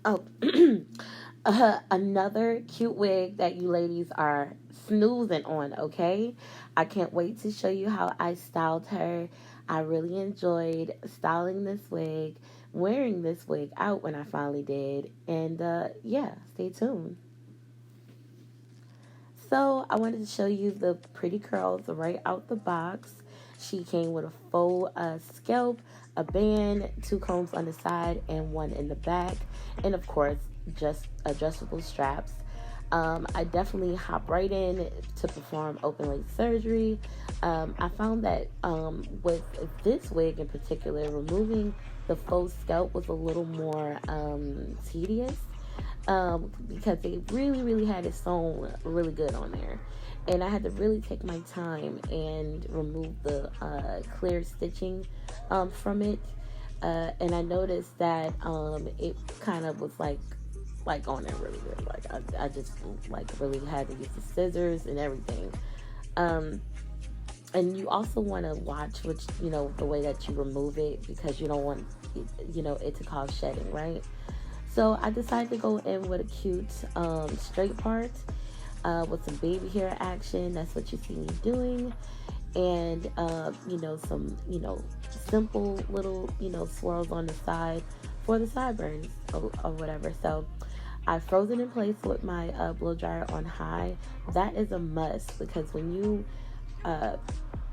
Oh, another cute wig that you ladies are snoozing on, okay? I can't wait to show you how I styled her. I really enjoyed styling this wig, wearing this wig out when I finally did. And yeah, stay tuned. So I wanted to show you the pretty curls right out the box. She came with a faux scalp, a band, two combs on the side, and one in the back, and of course, just adjustable straps. I definitely hop right in to perform open leg surgery. I found that with this wig in particular, removing the faux scalp was a little more tedious because they really had it sewn really good on there. And I had to really take my time and remove the clear stitching from it. And I noticed that it kind of was like on there really good. Like I just like really had to use the scissors and everything. And you also want to watch which, the way that you remove it, because you don't want it to cause shedding, right? So I decided to go in with a cute straight part with some baby hair action. That's what you see me doing. And, some, simple little, swirls on the side for the sideburns or whatever. So I froze it in place with my blow dryer on high. That is a must, because when you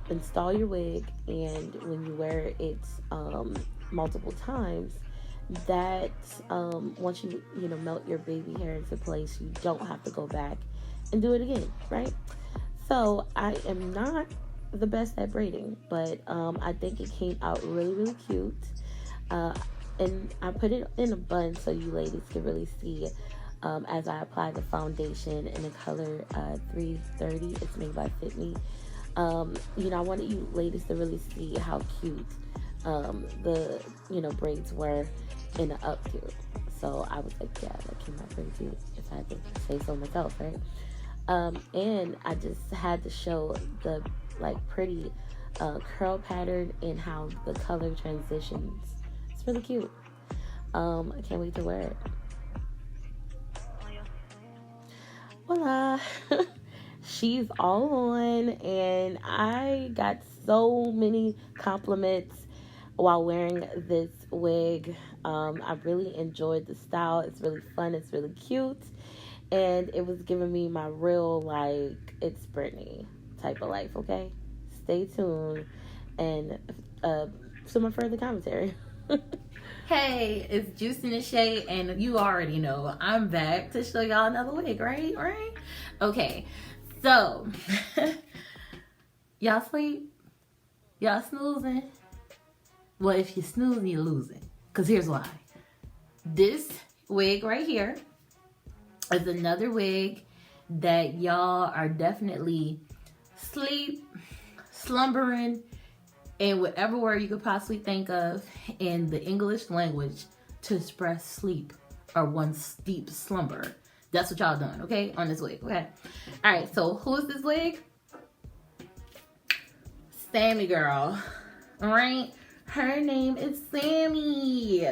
install your wig and when you wear it multiple times, that once you melt your baby hair into place, you don't have to go back and do it again, right? So I am not the best at braiding, but I think it came out really cute. And I put it in a bun so you ladies can really see as I apply the foundation in the color 330. It's made by Fit Me. I wanted you ladies to really see how cute the braids were in the updo. So I was like, yeah, that came out pretty cute, if I had to say so myself, right? And I just had to show the pretty curl pattern and how the color transitions. It's really cute. I can't wait to wear it. Voila. She's all on, and I got so many compliments while wearing this wig. I really enjoyed the style. It's really fun. It's really cute. And it was giving me my real, it's Britney type of life, okay? Stay tuned. And some more further commentary. Hey, it's JuicyNashae, and you already know I'm back to show y'all another wig, right? Okay, so y'all sleep? Y'all snoozing? Well, if you snoozing, you're losing. Because here's why. This wig right here is another wig that y'all are definitely slumbering, and whatever word you could possibly think of in the English language to express sleep or one's deep slumber. That's what y'all doing, okay? On this wig, okay? All right, so who's this wig? Sami girl, all right? Her name is Sami,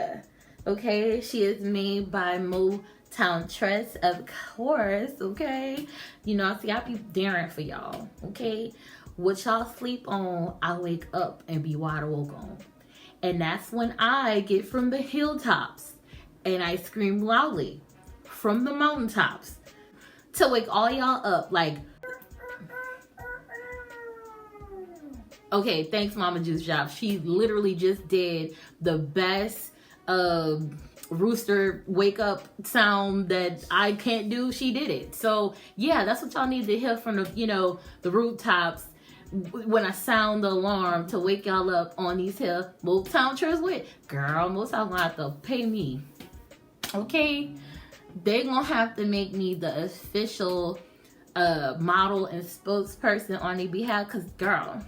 okay? She is made by Motown Tress, of course, okay? See, I be daring for y'all, okay? What y'all sleep on, I wake up and be wide awoke on. And that's when I get from the hilltops and I scream loudly from the mountaintops to wake all y'all up okay, thanks Mama JuiceDrops. She literally just did the best rooster wake up sound that I can't do. She did it. So yeah, that's what y'all need to hear from the rooftops when I sound the alarm to wake y'all up on these here Motown Tress with. Girl, Motown gonna have to pay me. Okay? They gonna have to make me the official model and spokesperson on their behalf, because girl,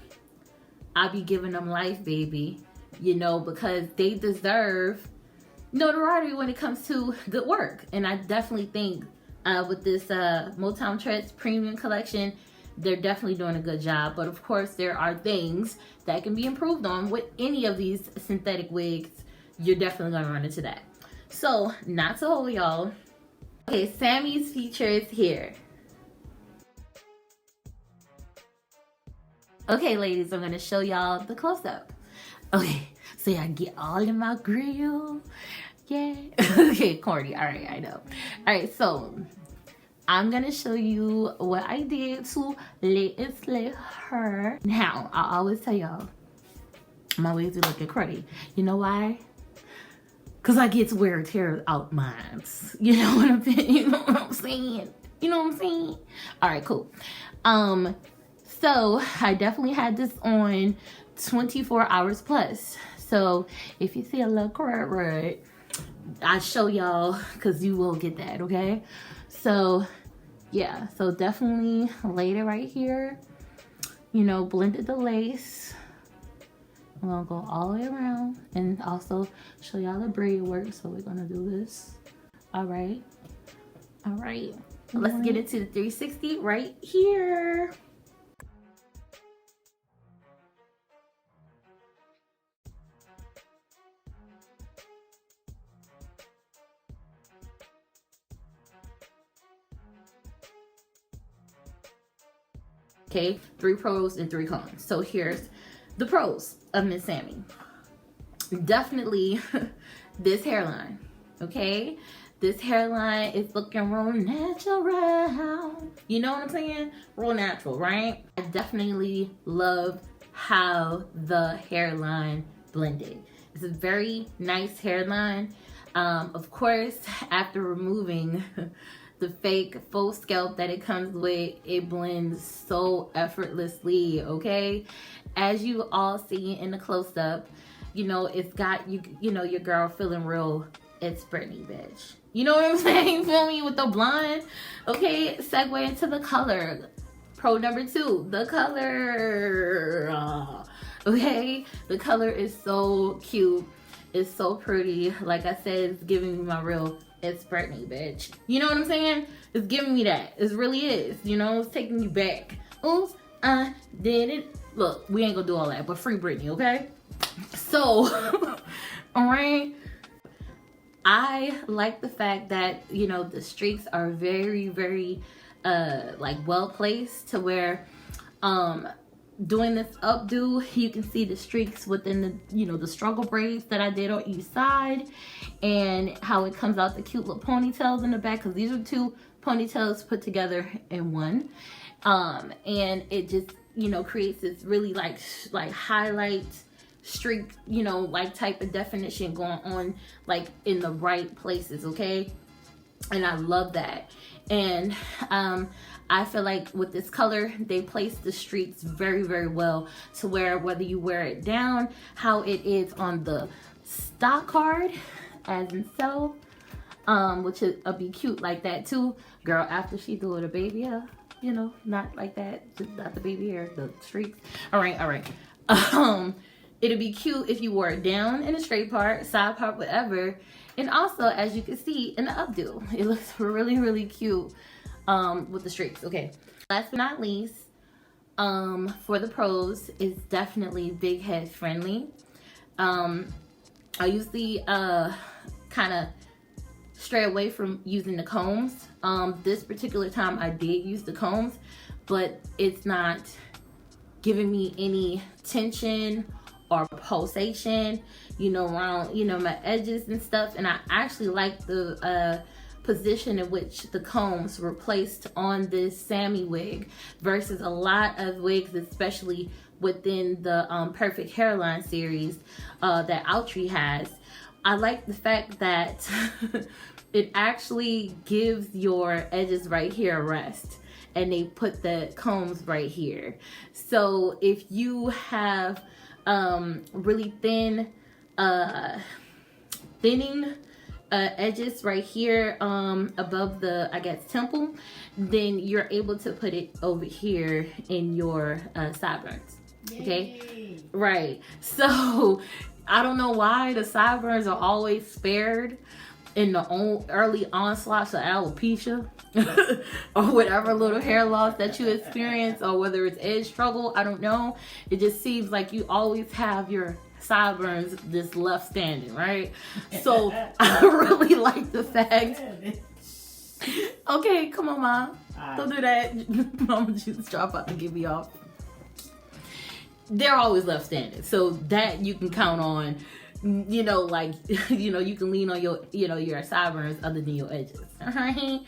I be giving them life, baby. Because they deserve notoriety when it comes to good work. And I definitely think with this Motown Tress premium collection, they're definitely doing a good job. But of course, there are things that can be improved on with any of these synthetic wigs. You're definitely gonna run into that. So, not to hold y'all. Okay, Sami's features here. Okay, ladies, I'm gonna show y'all the close-up. Okay, so I get all in my grill. Yeah. Okay, corny. All right, I know. All right, so I'm gonna show you what I did to slay her. Now, I always tell y'all, my wigs be looking cruddy. You know why? Cause I get to wear tear out mine. You know what I'm saying? You know what I'm saying? You know what I'm saying? All right, cool. So I definitely had this on 24 hours plus. So if you see a little red, I show y'all because you will get that, okay? So yeah, so definitely laid it right here. You know, blended the lace. I'm gonna go all the way around and also show y'all the braid work. So we're gonna do this. All right. Let's get into the 360 right here. Okay, 3 pros and 3 cons. So here's the pros of Miss Sami. Definitely this hairline, okay? This hairline is looking real natural. You know what I'm saying? Real natural, right? I definitely love how the hairline blended. It's a very nice hairline. Of course, after removing the fake faux scalp that it comes with, it blends so effortlessly, okay? As you all see in the close-up, you know, it's got you know, your girl feeling real, it's Britney, bitch. You know what I'm saying? Feel me with the blonde? Okay, segue into the color. Pro number 2, the color. Okay, the color is so cute. It's so pretty. Like I said, it's giving me my real, it's Britney, bitch. You know what I'm saying? It's giving me that. It really is. You know, it's taking you back. Oops, I did it. Look, we ain't gonna do all that, but free Britney, okay? So, all right. I like the fact that, you know, the streaks are very, very, like well placed to where, doing this updo, you can see the streaks within the, you know, the struggle braids that I did on each side, and how it comes out the cute little ponytails in the back, because these are 2 ponytails put together in one, and it just, you know, creates this really like highlight streak, you know, like type of definition going on, like in the right places, okay? And I love that. And I feel like with this color, they place the streaks very, very well to where whether you wear it down, how it is on the stock card, as in so, which will be cute like that too. Girl, after she do it a baby hair, you know, not like that, just not the baby hair, the streaks. All right. It'll be cute if you wore it down in a straight part, side part, whatever. And also, as you can see in the updo, it looks really, really cute with the streaks. Okay, last but not least, for the pros, is definitely big head friendly. I usually kind of stray away from using the combs. This particular time I did use the combs, but it's not giving me any tension or pulsation, you know, around, you know, my edges and stuff. And I actually like the position in which the combs were placed on this Sami wig versus a lot of wigs, especially within the Perfect Hairline series that Outree has. I like the fact that it actually gives your edges right here a rest, and they put the combs right here. So if you have really thin thinning edges right here above the, I guess, temple, then you're able to put it over here in your sideburns. Okay. Yay. Right. So I don't know why the sideburns are always spared in the early onslaughts of alopecia or whatever little hair loss that you experience, or whether it's edge struggle, I don't know. It just seems like you always have your sideburns just left standing, right? So I really like the fact. Okay, come on, Mom. Don't do that. Mama Juice Drop out to get me off. They're always left standing. So that you can count on, you know, like, you know, you can lean on your, you know, your sideburns other than your edges. Alright?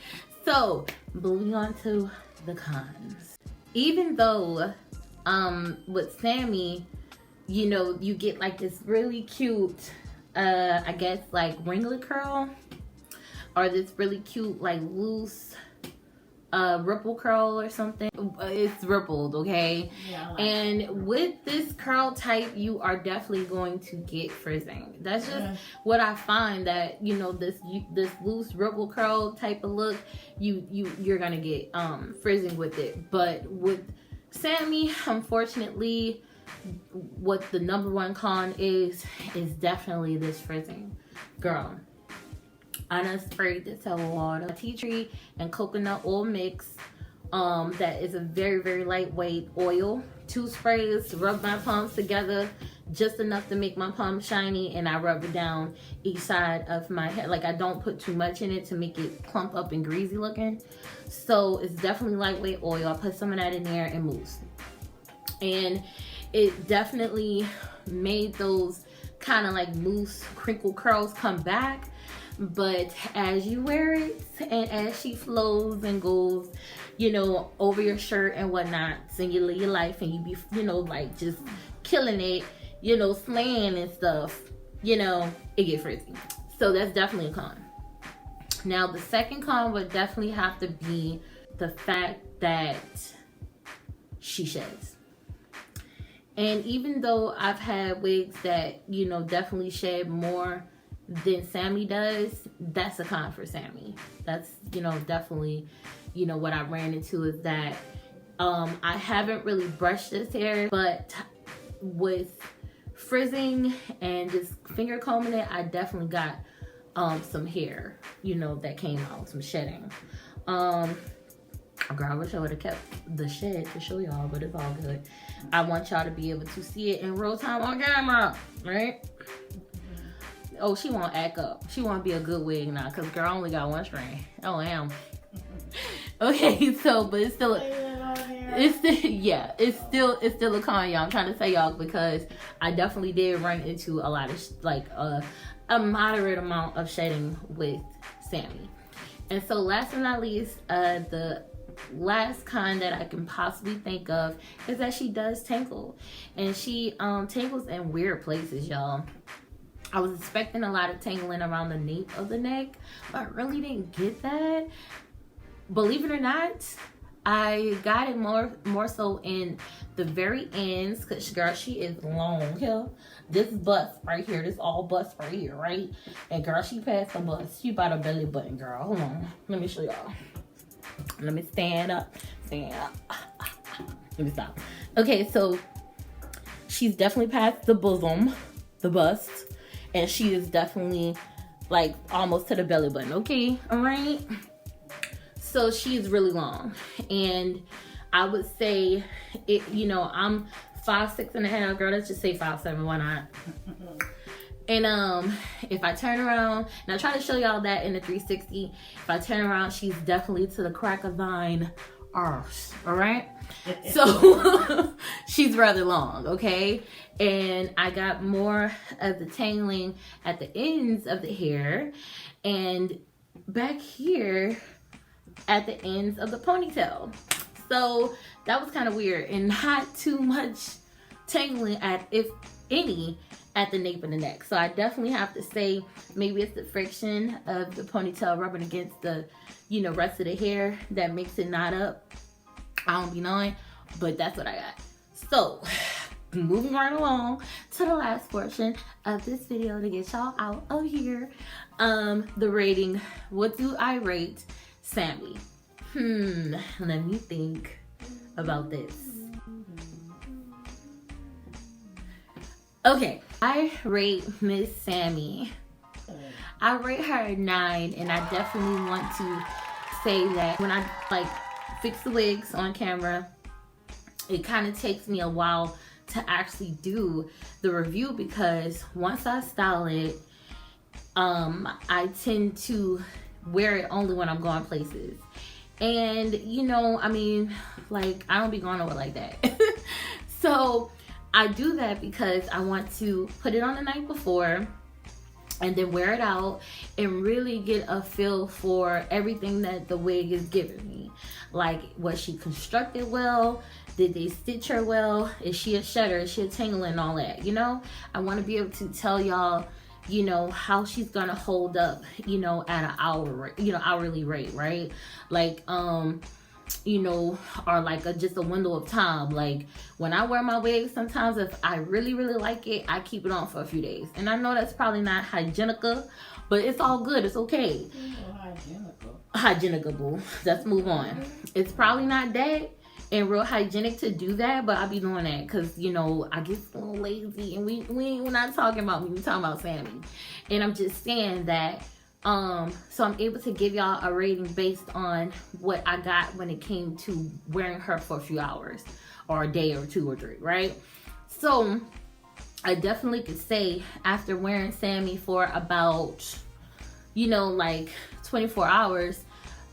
So, moving on to the cons. Even though, with Sami, you know, you get like this really cute, I guess like ringlet curl, or this really cute like loose ripple curl or something. It's rippled, okay? Yeah, like and with this curl type, you are definitely going to get frizzing. That's just what I find, that, you know, this loose ripple curl type of look, you're gonna get frizzing with it. But with Sami, unfortunately, what the number one con is definitely this frizzing. Girl, I done sprayed this hell of water, tea tree and coconut oil mix. That is a very, very lightweight oil. 2 sprays, rub my palms together just enough to make my palm shiny, and I rub it down each side of my head. Like, I don't put too much in it to make it clump up and greasy looking. So it's definitely lightweight oil. I put some of that in there and mousse. And it definitely made those kind of like loose crinkle curls come back. But as you wear it and as she flows and goes, you know, over your shirt and whatnot, and you live your life and you be, you know, like just killing it, you know, slaying and stuff, you know, it get frizzy. So that's definitely a con. Now the second con would definitely have to be the fact that she sheds. And even though I've had wigs that, you know, definitely shed more than Sami does, that's a con for Sami. That's, you know, definitely, you know, what I ran into is that I haven't really brushed this hair, but with frizzing and just finger combing it, I definitely got some hair, you know, that came out, some shedding. Girl, I wish I would have kept the shed to show y'all, but it's all good. I want y'all to be able to see it in real time on camera, right? Oh, she won't act up. She won't be a good wig now, because girl, I only got 1 strand. Oh, damn. Okay, so, but it's still, yeah, it's still a con, y'all. I'm trying to say y'all, because I definitely did run into a lot of, like, a moderate amount of shedding with Sami. And so last but not least, the last con that I can possibly think of is that she does tangle. And she tangles in weird places, y'all. I was expecting a lot of tangling around the nape of the neck, but I really didn't get that. Believe it or not, I got it more so in the very ends, because girl, she is long here. This bust right here, this all bust right here, right? And girl, she passed the bust. She about a belly button, girl. Hold on, let me show y'all. Let me stand up. Let me stop. Okay, so she's definitely past the bosom, the bust. And she is definitely like almost to the belly button. Okay, all right. So she's really long, and I would say it. You know, I'm 5'6.5", girl. Let's just say 5'7". Why not? And if I turn around, and I try to show y'all that in the 360. If I turn around, she's definitely to the crack of thine arse. All right. So she's rather long, okay? And I got more of the tangling at the ends of the hair and back here at the ends of the ponytail. So that was kind of weird, and not too much tangling at, if any, at the nape of the neck. So I definitely have to say maybe it's the friction of the ponytail rubbing against the, you know, rest of the hair that makes it knot up. I don't be knowing, but that's what I got. So moving right along to the last portion of this video to get y'all out of here. The rating. What do I rate Sami? Let me think about this. Okay, I rate Miss Sami. I rate her a 9, and I definitely want to say that when I like fix the wigs on camera, it kind of takes me a while to actually do the review, because once I style it, I tend to wear it only when I'm going places. And you know, I mean, like, I don't be going nowhere like that. So I do that because I want to put it on the night before and then wear it out and really get a feel for everything that the wig is giving me. Like, was she constructed well? Did they stitch her well? Is she a shudder? Is she a tangle and all that? You know, I want to be able to tell y'all, you know, how she's gonna hold up, you know, at an hourly rate, right? Like, you know, or like just a window of time. Like, when I wear my wig, sometimes if I really like it, I keep it on for a few days. And I know that's probably not hygienical, but it's all good. It's okay. Hygienical, boo. Let's move on. It's probably not that and real hygienic to do that, but I be doing that because, you know, I get a little lazy, and we're not talking about me, we're talking about Sami. And I'm just saying that so I'm able to give y'all a rating based on what I got when it came to wearing her for a few hours or a day or 2 or 3, right? So I definitely could say, after wearing Sami for about, you know, like 24 hours,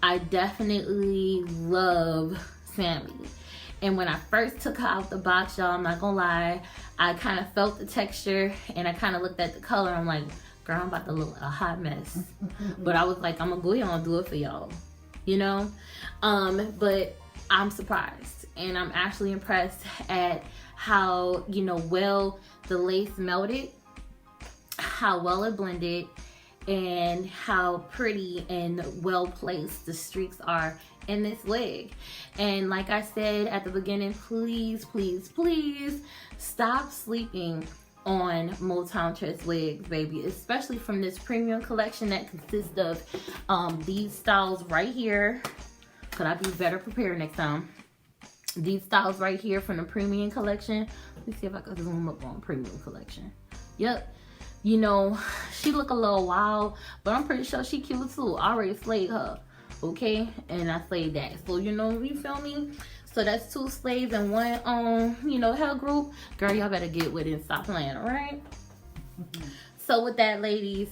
I definitely love Sami. And when I first took her out the box, y'all, I'm not gonna lie, I kind of felt the texture and I kind of looked at the color. I'm like, girl, I'm about to look a hot mess. But I was like, I'm gonna go ahead and do it for y'all, you know? But I'm surprised and I'm actually impressed at how, you know, well the lace melted, how well it blended, and how pretty and well placed the streaks are in this wig. And like I said at the beginning, please stop sleeping on Motown Tress wigs, baby, especially from this premium collection that consists of these styles right here. Could I be better prepared next time? These styles right here from the premium collection. Let me see if I can zoom up on premium collection. Yep. You know, she look a little wild, but I'm pretty sure she cute too. I already slayed her, okay? And I slayed that. So, you know, you feel me? So that's 2 slaves and 1, you know, hair group. Girl, y'all better get with it and stop playing, all right? So with that, ladies,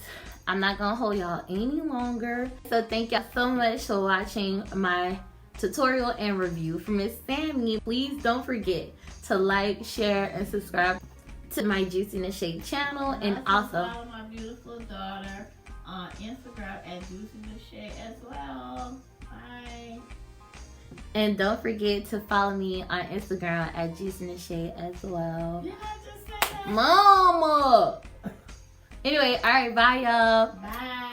I'm not gonna hold y'all any longer. So thank y'all so much for watching my tutorial and review for Miss Sami. Please don't forget to like, share, and subscribe to my JuicyNashae channel, and also follow my beautiful daughter on Instagram at JuicyNashae as well. Bye. And don't forget to follow me on Instagram at JuicyNashae as well. Did I just say that? Mama! Anyway, alright, bye y'all. Bye.